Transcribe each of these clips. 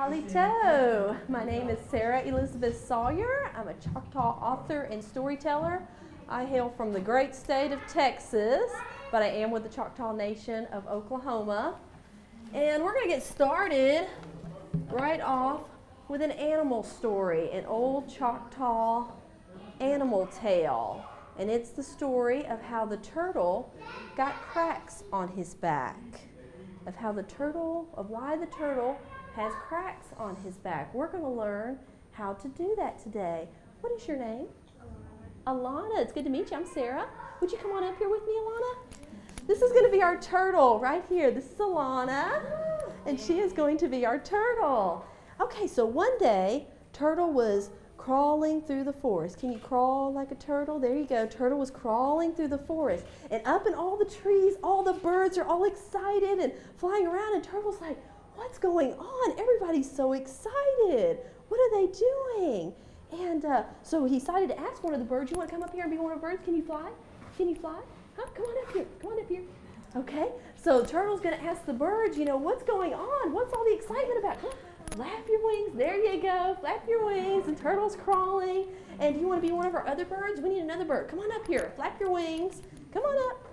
Halito. My name is Sarah Elisabeth Sawyer. I'm a Choctaw author and storyteller. I hail from the great state of Texas, but I am with the Choctaw Nation of Oklahoma. And we're going to get started right off with an animal story, an old Choctaw animal tale. And it's the story of how the turtle got cracks on his back, of why the turtle has cracks on his back. We're going to learn how to do that today. What is your name? Alana. It's good to meet you. I'm Sarah. Would you come on up here with me, Alana? This is going to be our turtle right here. This is Alana, and she is going to be our turtle. Okay, so one day, Turtle was crawling through the forest. Can you crawl like a turtle? There you go. Turtle was crawling through the forest, and up in all the trees, all the birds are all excited and flying around, and Turtle's like, what's going on? Everybody's so excited. What are they doing? And so he decided to ask one of the birds, you want to come up here and be one of the birds? Can you fly? Can you fly? Huh? Come on up here. Come on up here. Okay, so Turtle's going to ask the birds, what's going on? What's all the excitement about? Come on, flap your wings. There you go. Flap your wings. And Turtle's crawling. And do you want to be one of our other birds? We need another bird. Come on up here. Flap your wings. Come on up.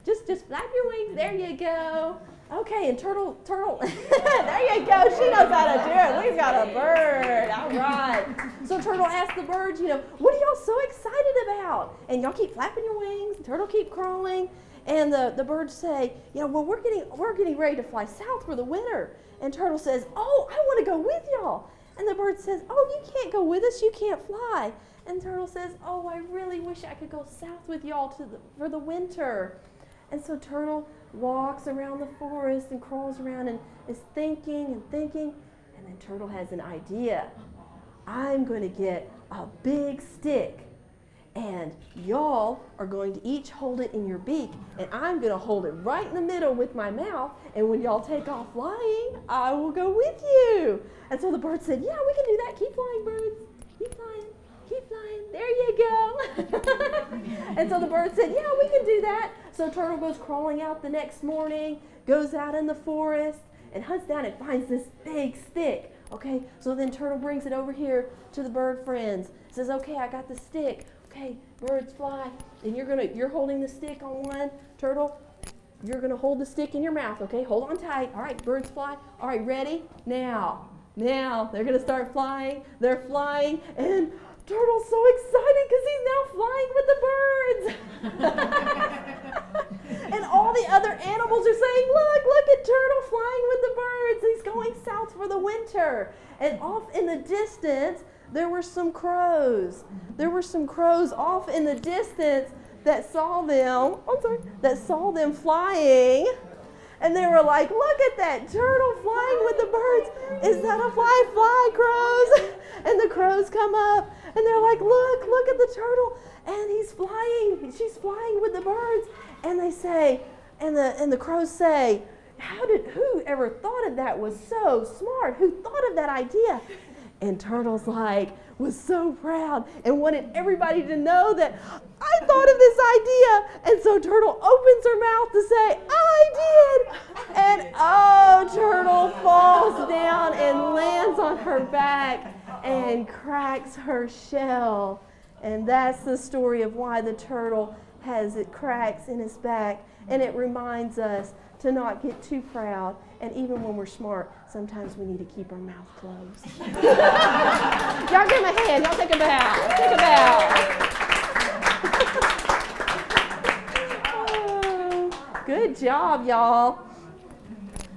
Just flap your wings. There you go. Okay, and Turtle, there you go. She knows how to do it. We've got a bird. All right. So Turtle asked the birds, what are y'all so excited about? And y'all keep flapping your wings. Turtle keep crawling. And the birds say, well, we're getting ready to fly south for the winter. And Turtle says, oh, I want to go with y'all. And the bird says, oh, you can't go with us. You can't fly. And Turtle says, oh, I really wish I could go south with y'all for the winter. And so Turtle walks around the forest and crawls around and is thinking and thinking. And then Turtle has an idea. I'm going to get a big stick. And y'all are going to each hold it in your beak. And I'm going to hold it right in the middle with my mouth. And when y'all take off flying, I will go with you. And so the bird said, yeah, we can do that. Keep flying, birds. Keep flying. Keep flying. There you go. And so the bird said, yeah, we can do that. So Turtle goes crawling out the next morning, goes out in the forest, and hunts down and finds this big stick. Okay, so then Turtle brings it over here to the bird friends. Says, okay, I got the stick. Okay, birds fly. And you're holding the stick on one. Turtle, you're gonna hold the stick in your mouth, okay? Hold on tight. All right, birds fly. All right, ready? Now, they're gonna start flying. They're flying, and Turtle's so excited because he's now flying with the birds. And all the other animals are saying, look at Turtle flying with the birds. He's going south for the winter. And off in the distance, there were some crows. There were some crows off in the distance that saw them flying. And they were like, look at that turtle flying with the birds. Is that a fly, crows? And the crows come up and they're like, look at the turtle. And he's flying, she's flying with the birds. And they say, and the crows say, who ever thought of that was so smart? Who thought of that idea? And Turtle's was so proud and wanted everybody to know that I thought of this idea. And so Turtle opens her mouth to say, I did. And oh, Turtle falls down and lands on her back and cracks her shell. And that's the story of why the turtle has cracks in his back. And it reminds us to not get too proud. And even when we're smart, sometimes we need to keep our mouth closed. Y'all give him a hand. Y'all take a bow. Take a bow. Oh, good job, y'all.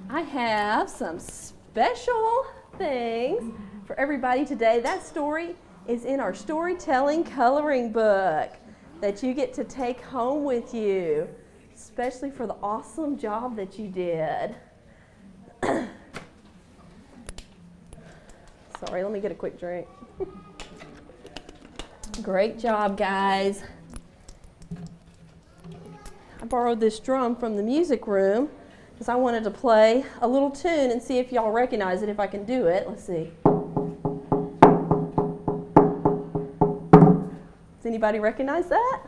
I have some special things for everybody today. That story is in our storytelling coloring book that you get to take home with you, especially for the awesome job that you did. Sorry, let me get a quick drink. Great job, guys. I borrowed this drum from the music room because I wanted to play a little tune and see if y'all recognize it, if I can do it. Let's see. Does anybody recognize that?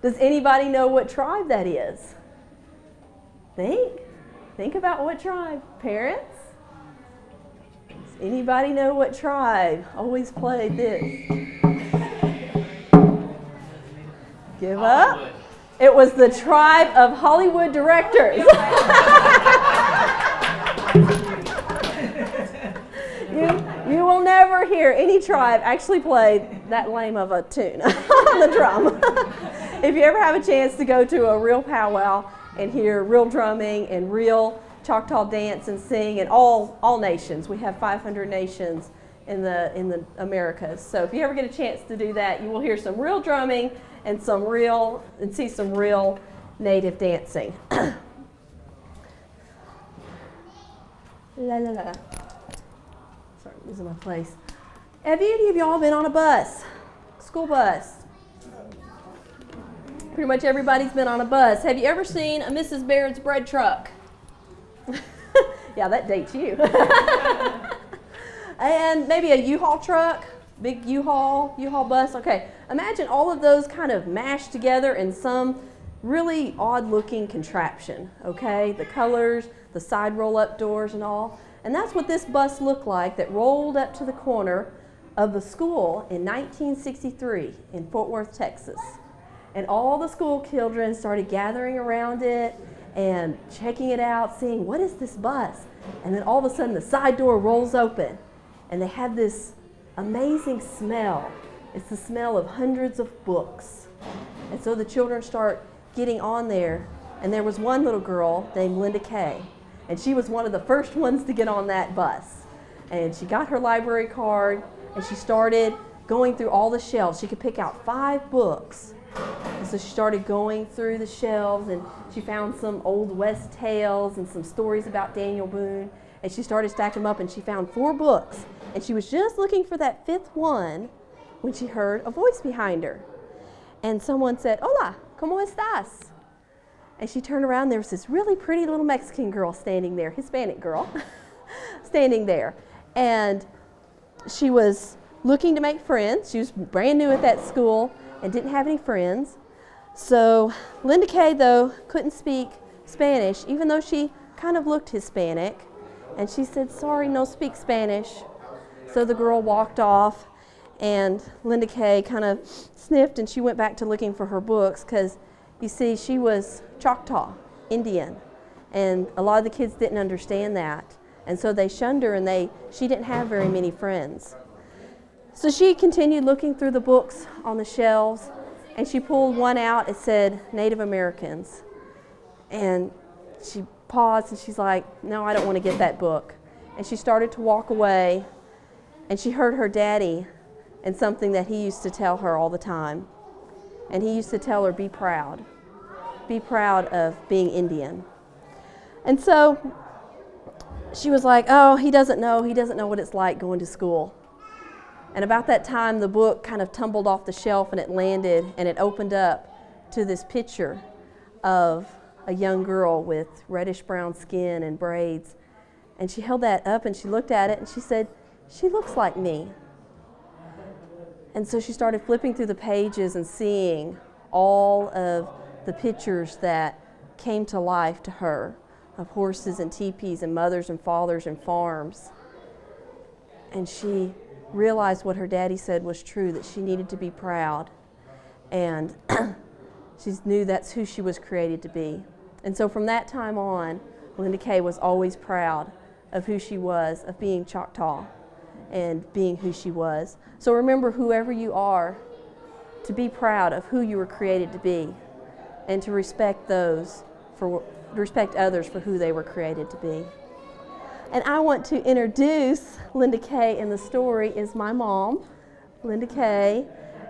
Does anybody know what tribe that is? Think about what tribe. Parents? Anybody know what tribe always played this? Give up? It was the tribe of Hollywood directors. You will never hear any tribe actually play that lame of a tune on the drum. If you ever have a chance to go to a real powwow and hear real drumming and real Choctaw dance and sing, and all nations, we have 500 nations in the Americas. So if you ever get a chance to do that, you will hear some real drumming and see some real native dancing. La la la. Sorry, I'm losing my place. Have any of y'all been on a bus? School bus? Pretty much everybody's been on a bus. Have you ever seen a Mrs. Baird's bread truck? Yeah, that dates you. And maybe a U-Haul truck, big U-Haul bus. Okay, imagine all of those kind of mashed together in some really odd-looking contraption, okay? The colors, the side roll-up doors and all. And that's what this bus looked like that rolled up to the corner of the school in 1963 in Fort Worth, Texas. And all the school children started gathering around it and checking it out, seeing, what is this bus? And then all of a sudden the side door rolls open and they had this amazing smell. It's the smell of hundreds of books. And so the children start getting on there, and there was one little girl named Linda Kay, and she was one of the first ones to get on that bus. And she got her library card and she started going through all the shelves. She could pick out 5 books. And so she started going through the shelves, and she found some Old West tales and some stories about Daniel Boone, and she started stacking them up, and she found 4 books. And she was just looking for that 5th one when she heard a voice behind her. And someone said, "Hola, ¿cómo estás?" And she turned around, there was this really pretty little Mexican girl standing there, Hispanic girl, standing there. And she was looking to make friends. She was brand new at that school and didn't have any friends. So Linda Kay, though, couldn't speak Spanish, even though she kind of looked Hispanic. And she said, "Sorry, no speak Spanish." So the girl walked off, and Linda Kay kind of sniffed, and she went back to looking for her books, because you see, she was Choctaw, Indian, and a lot of the kids didn't understand that. And so they shunned her, and she didn't have very many friends. So she continued looking through the books on the shelves, and she pulled one out. It said Native Americans. And she paused, and she's like, "No, I don't want to get that book." And she started to walk away, and she heard her daddy and something that he used to tell her all the time. And he used to tell her, be proud of being Indian. And so she was like, "Oh, he doesn't know what it's like going to school." And about that time, the book kind of tumbled off the shelf, and it landed, and it opened up to this picture of a young girl with reddish brown skin and braids. And she held that up, and she looked at it, and she said, "She looks like me." And so she started flipping through the pages and seeing all of the pictures that came to life to her of horses and teepees and mothers and fathers and farms. And she realized what her daddy said was true, that she needed to be proud. And she knew that's who she was created to be. And so from that time on, Linda Kay was always proud of who she was, of being Choctaw and being who she was. So remember, whoever you are, to be proud of who you were created to be, and to respect others for who they were created to be. And I want to introduce Linda Kay, and the story is my mom, Linda Kay,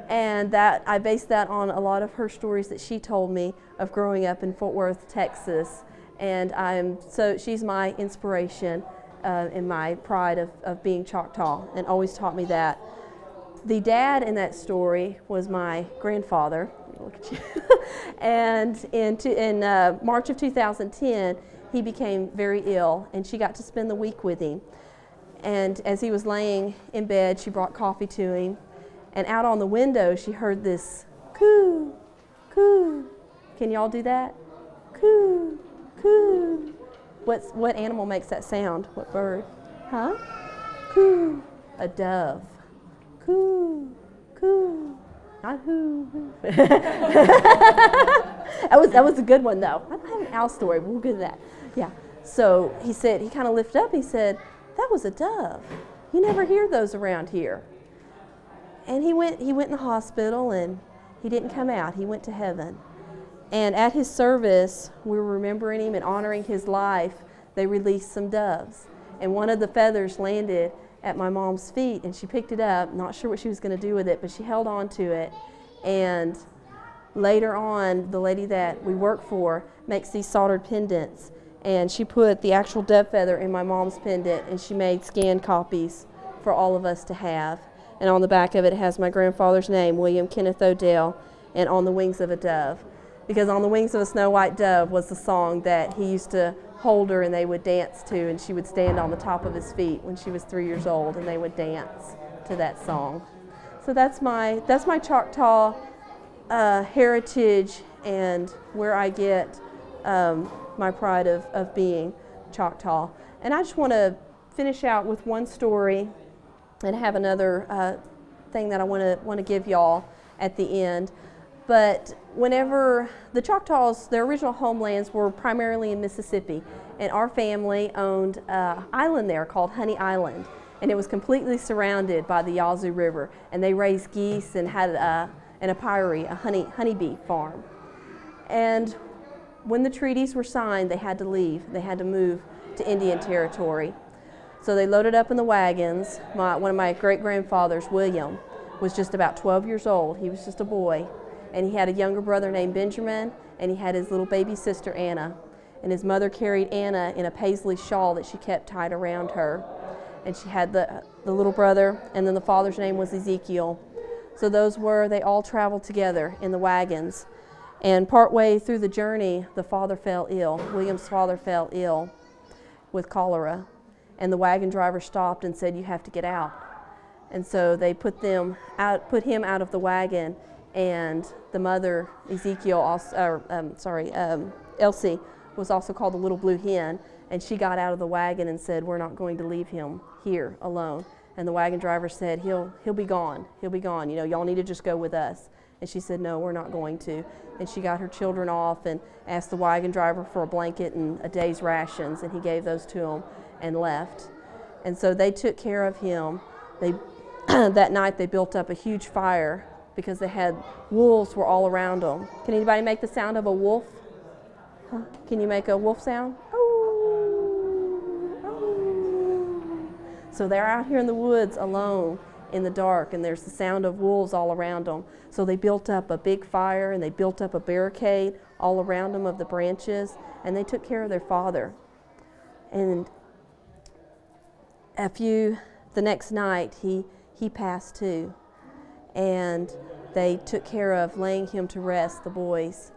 and that I based that on a lot of her stories that she told me of growing up in Fort Worth, Texas. And so she's my inspiration and my pride of being Choctaw, and always taught me that. The dad in that story was my grandfather. Look at you. And in March of 2010, he became very ill, and she got to spend the week with him. And as he was laying in bed, she brought coffee to him. And out on the window, she heard this coo, coo. Can y'all do that? Coo, coo. What animal makes that sound? What bird? Huh? Coo, a dove. Coo, coo, not who. That was a good one though. I don't have an owl story, but we'll get to that. Yeah. So he said, he kind of lifted up, he said, that was a dove. You never hear those around here. And he went in the hospital and he didn't come out. He went to heaven. And at his service, we were remembering him and honoring his life. They released some doves. And one of the feathers landed at my mom's feet, and she picked it up, not sure what she was going to do with it, but she held on to it. And later on, the lady that we work for makes these soldered pendants, and she put the actual dove feather in my mom's pendant, and she made scanned copies for all of us to have. And on the back of it has my grandfather's name, William Kenneth Odell, and On the Wings of a Dove. Because On the Wings of a Snow White Dove was the song that he used to hold her and they would dance to, and she would stand on the top of his feet when she was 3 years old, and they would dance to that song. So that's my Choctaw heritage and where I get my pride of being Choctaw. And I just want to finish out with one story and have another thing that I want to give y'all at the end. But whenever the Choctaws, their original homelands were primarily in Mississippi, and our family owned an island there called Honey Island, and it was completely surrounded by the Yazoo River, and they raised geese and had an apiary, a honeybee farm. And when the treaties were signed, they had to leave. They had to move to Indian Territory. So they loaded up in the wagons. One of my great-grandfathers, William, was just about 12 years old. He was just a boy. And he had a younger brother named Benjamin, and he had his little baby sister, Anna. And his mother carried Anna in a paisley shawl that she kept tied around her. And she had the little brother, and then the father's name was Ezekiel. So they all traveled together in the wagons. And partway through the journey, the father fell ill. William's father fell ill with cholera. And the wagon driver stopped and said, "You have to get out." And so they put him out of the wagon, and the mother, Elsie, was also called the Little Blue Hen, and she got out of the wagon and said, "We're not going to leave him here alone." And the wagon driver said, he'll be gone. He'll be gone. You know, y'all need to just go with us. And she said, "No, we're not going to." And she got her children off and asked the wagon driver for a blanket and a day's rations, and he gave those to them and left. And so they took care of him. That night they built up a huge fire because they had wolves were all around them. Can anybody make the sound of a wolf? Huh? Can you make a wolf sound? Oh, oh. So they're out here in the woods alone in the dark, and there's the sound of wolves all around them. So they built up a big fire, and they built up a barricade all around them of the branches, and they took care of their father. And the next night he passed too, and they took care of laying him to rest, the boys,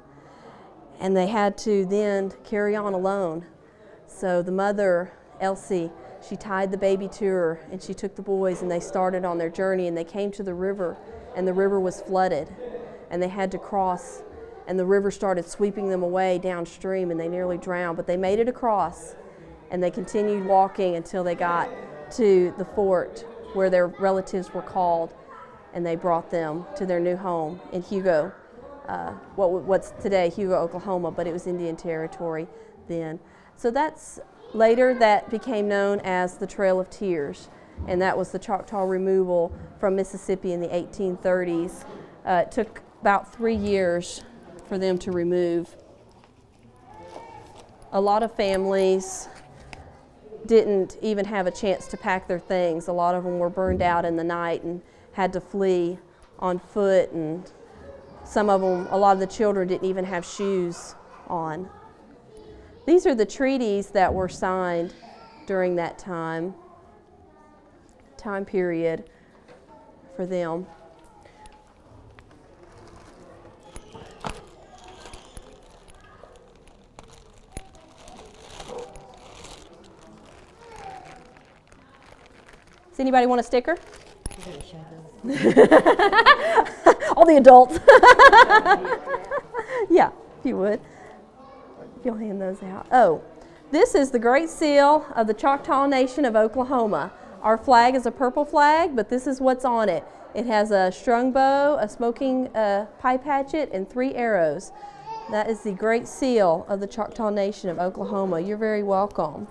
and they had to then carry on alone. So the mother, Elsie, she tied the baby to her, and she took the boys, and they started on their journey, and they came to the river, and the river was flooded, and they had to cross, and the river started sweeping them away downstream, and they nearly drowned, but they made it across, and they continued walking until they got to the fort where their relatives were called, and they brought them to their new home in Hugo, what's today Hugo, Oklahoma, but it was Indian Territory then. So that became known as the Trail of Tears, and that was the Choctaw removal from Mississippi in the 1830s. It took about 3 years for them to remove. A lot of families didn't even have a chance to pack their things. A lot of them were burned out in the night and had to flee on foot, and some of them, a lot of the children didn't even have shoes on. These are the treaties that were signed during that time period for them. Does anybody want a sticker? All the adults. Yeah, if you would. If you'll hand those out. Oh, this is the Great Seal of the Choctaw Nation of Oklahoma. Our flag is a purple flag, but this is what's on it. It has a strung bow, a smoking pipe hatchet, and 3 arrows. That is the Great Seal of the Choctaw Nation of Oklahoma. You're very welcome.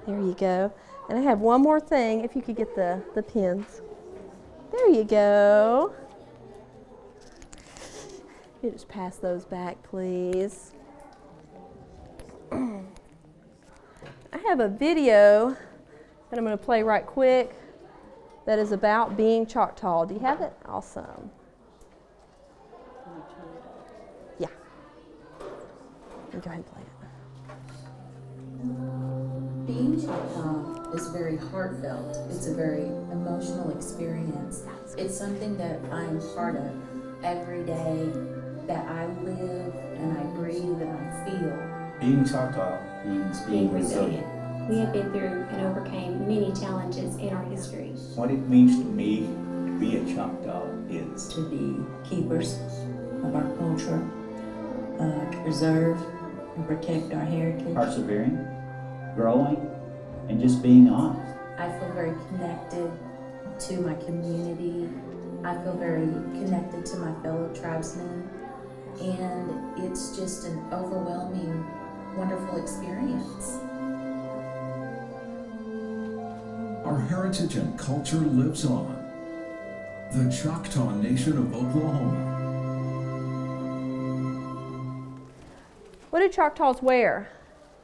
There you go. And I have one more thing, if you could get the pins. There you go. You just pass those back, please. I have a video that I'm going to play right quick that is about being Choctaw. Do you have it? Awesome. Yeah. Go ahead and play it. Being Choctaw is very heartfelt. It's a very emotional experience. It's something that I'm part of every day, that I live and I breathe and I feel. Being Choctaw means being resilient. We have been through and overcame many challenges in our history. What it means to me to be a Choctaw is To be keepers of our culture, preserve and protect our heritage. persevering, growing, and just being honest. I feel very connected to my community. I feel very connected to my fellow tribesmen. And it's just an overwhelming, wonderful experience. Our heritage and culture lives on. The Choctaw Nation of Oklahoma. What do Choctaws wear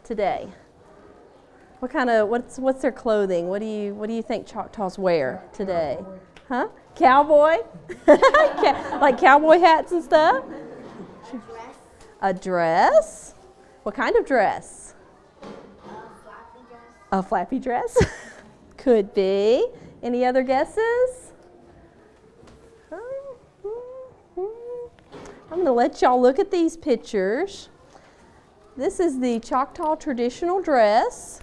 today? What's their clothing? What do you think Choctaws wear today? Huh? Cowboy? Like cowboy hats and stuff? A dress? What kind of dress? A flappy dress? Could be. Any other guesses? I'm going to let y'all look at these pictures. This is the Choctaw traditional dress.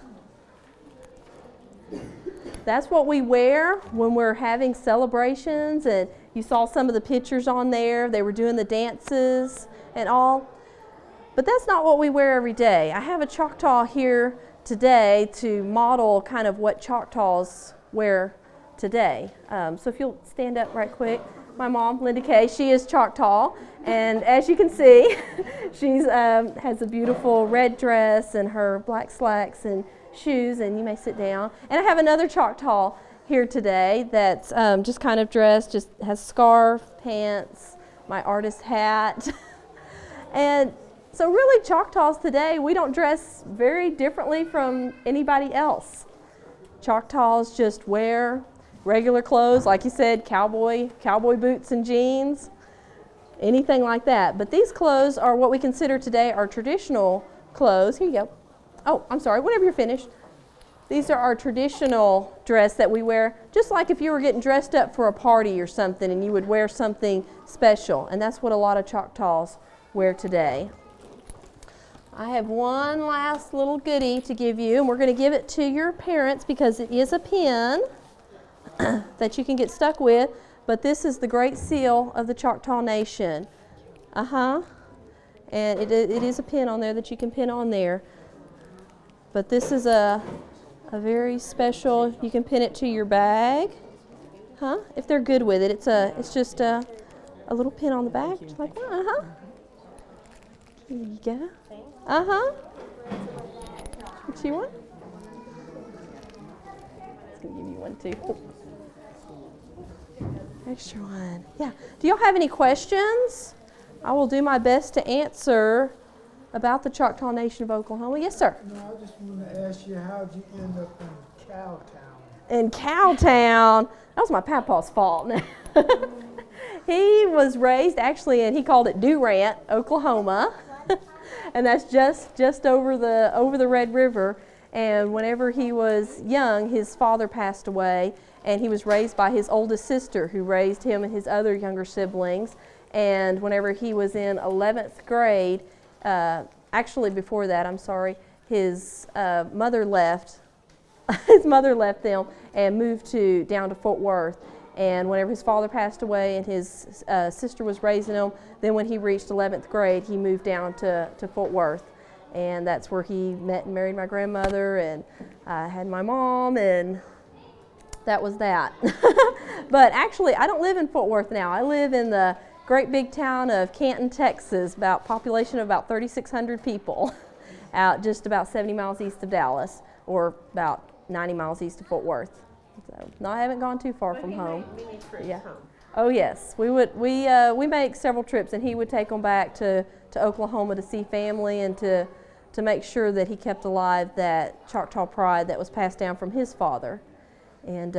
That's what we wear when we're having celebrations, and you saw some of the pictures on there. They were doing the dances and all. But that's not what we wear every day. I have a Choctaw here today to model kind of what Choctaws wear today. So if you'll stand up right quick. My mom, Linda Kay, she is Choctaw, and as you can see, she has a beautiful red dress and her black slacks and shoes, and you may sit down. And I have another Choctaw here today that's just kind of dressed, just has scarf, pants, my artist hat. And so really Choctaws today, we don't dress very differently from anybody else. Choctaws just wear regular clothes, like you said, cowboy boots and jeans, anything like that. But these clothes are what we consider today our traditional clothes. Here you go. Oh, I'm sorry, whenever you're finished. These are our traditional dress that we wear, just like if you were getting dressed up for a party or something and you would wear something special. And that's what a lot of Choctaws wear today. I have one last little goodie to give you, and we're going to give it to your parents because it is a pin that you can get stuck with, but this is the Great Seal of the Choctaw Nation. And it is a pin on there that you can pin on there. But this is a very special, you can pin it to your bag, if they're good with it. It's just a little pin on the back, just like that. There you go. What you want? It's going to give you one too. Extra one. Yeah. Do y'all have any questions? I will do my best to answer about the Choctaw Nation of Oklahoma. Yes, sir. No, I just want to ask you, how did you end up in Cowtown? In Cowtown, that was my papa's fault. He was raised actually, and he called it Durant, Oklahoma, and that's just over the Red River. And whenever he was young, his father passed away, and he was raised by his oldest sister, who raised him and his other younger siblings. And whenever he was in 11th grade, actually before that, I'm sorry, his mother left. His mother left them and moved down to Fort Worth. And whenever his father passed away and his sister was raising him, then when he reached 11th grade, he moved down to Fort Worth. And that's where he met and married my grandmother, and had my mom, and that was that. But actually, I don't live in Fort Worth now. I live in the great big town of Canton, Texas, about population of about 3,600 people, out just about 70 miles east of Dallas, or about 90 miles east of Fort Worth. So, no, I haven't gone too far from home. Yeah. Oh yes, we make several trips, and he would take them back to Oklahoma to see family and to make sure that he kept alive that Choctaw pride that was passed down from his father. And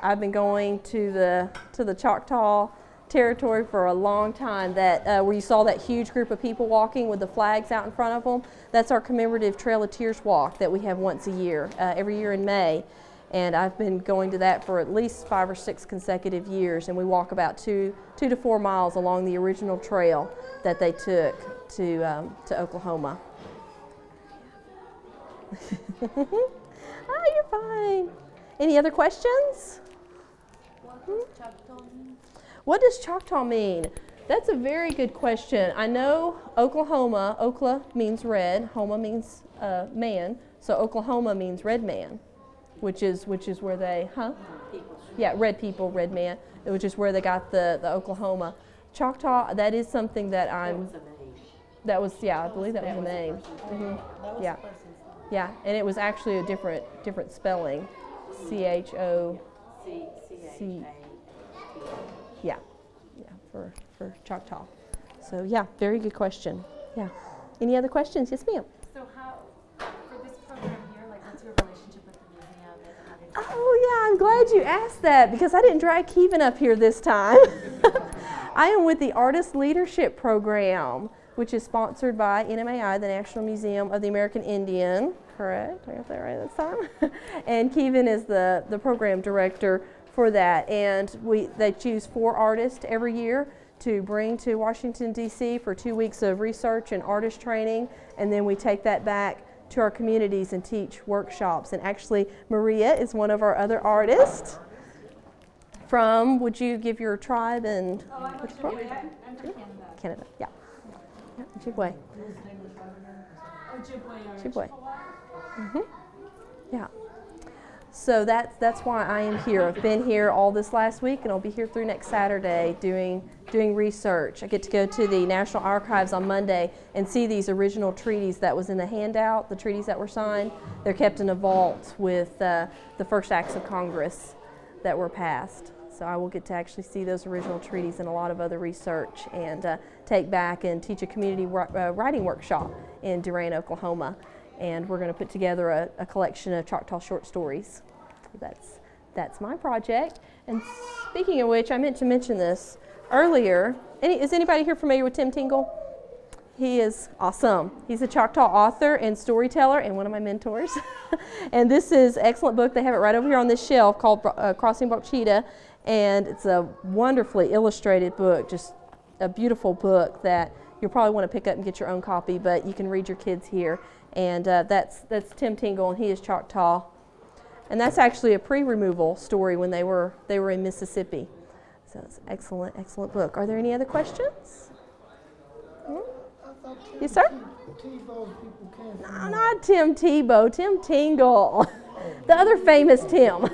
I've been going to the Choctaw territory for a long time, that where you saw that huge group of people walking with the flags out in front of them. That's our commemorative Trail of Tears walk that we have once a year, every year in May. And I've been going to that for at least 5 or 6 consecutive years, and we walk about 2 to 4 miles along the original trail that they took to Oklahoma. Oh, you're fine. Any other questions? What does Choctaw mean? What does Choctaw mean? That's a very good question. I know Oklahoma, Okla means red, Homa means man, so Oklahoma means red man, which is where they, yeah, red people, red man, which is where they got the Oklahoma. Choctaw, that is something that I'm, that was, yeah, I believe that was a name. Mm-hmm. Yeah. Yeah, and it was actually a different spelling. C-H-O. C. Yeah, for Choctaw. So yeah, very good question. Yeah. Any other questions? Yes, ma'am. So how, for this program here, like what's your relationship with the museum? Oh yeah, I'm glad you asked that, because I didn't drag Kevin up here this time. I am with the Artist Leadership Program, which is sponsored by NMAI, the National Museum of the American Indian. Correct? I got that right this time. And Kevin is the program director for that. And they choose 4 artists every year to bring to Washington, D.C. for 2 weeks of research and artist training. And then we take that back to our communities and teach workshops. And actually, Maria is one of our other artists. From, would you give your tribe and? Oh, I'm from Canada. Canada, yeah. Ojibwe. Ojibwe. Mm-hmm. Yeah. So that's why I am here. I've been here all this last week, and I'll be here through next Saturday doing research. I get to go to the National Archives on Monday and see these original treaties that was in the handout, the treaties that were signed. They're kept in a vault with the first acts of Congress that were passed. So I will get to actually see those original treaties and a lot of other research, and take back and teach a community writing workshop in Durant, Oklahoma. And we're going to put together a collection of Choctaw short stories. That's my project. And speaking of which, I meant to mention this earlier. Is anybody here familiar with Tim Tingle? He is awesome. He's a Choctaw author and storyteller, and one of my mentors. And this is an excellent book. They have it right over here on this shelf, called Crossing Balchita. And it's a wonderfully illustrated book, just a beautiful book that you'll probably want to pick up and get your own copy, but you can read your kids here. And that's Tim Tingle, and he is Choctaw. And that's actually a pre-removal story when they were in Mississippi. So it's an excellent book. Are there any other questions? Yes, sir? No, not Tim Tebow, Tim Tingle. The other famous Tim.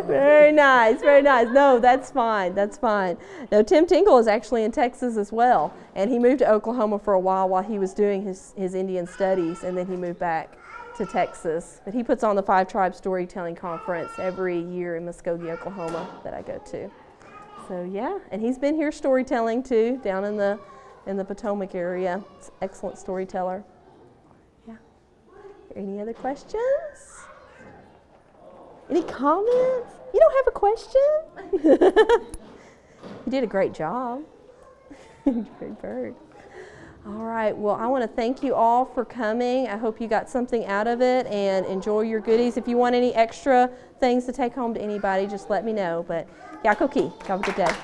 Very nice, very nice. No, that's fine, that's fine. No, Tim Tingle is actually in Texas as well, and he moved to Oklahoma for a while he was doing his Indian studies, and then he moved back to Texas. But he puts on the 5 Tribe Storytelling Conference every year in Muskogee, Oklahoma, that I go to. So yeah, and he's been here storytelling too, down in the Potomac area. He's an excellent storyteller. Yeah. Any other questions? Any comments? You don't have a question? You did a great job. Great bird. All right, well, I want to thank you all for coming. I hope you got something out of it, and enjoy your goodies. If you want any extra things to take home to anybody, just let me know. But Yakoki, have a good day.